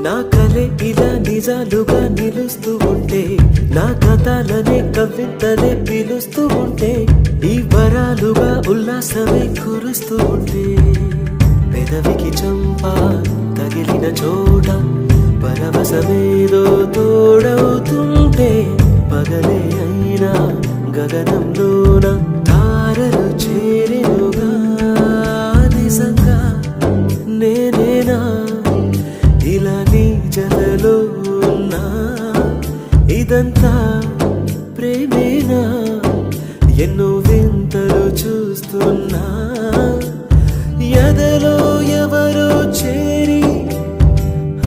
నా కలే ఇలా నిజాలుగా నిలుస్తూ ఉంటే, నా కథలనే కవితలే పిలుస్తూ ఉంటే, ఈ వరాలుగా ఉల్లాసమే కురుస్తూ ఉంటే, పెదవికి చంప తగిలిన చోట పరవశమేదో తోడవుతుంటే, పగలే అయినా గగనంలోన తారలు చేరెనుగా. నిజంగా నేనేనా ఇలా నీ జతలో ఉన్నా, ఇదంతా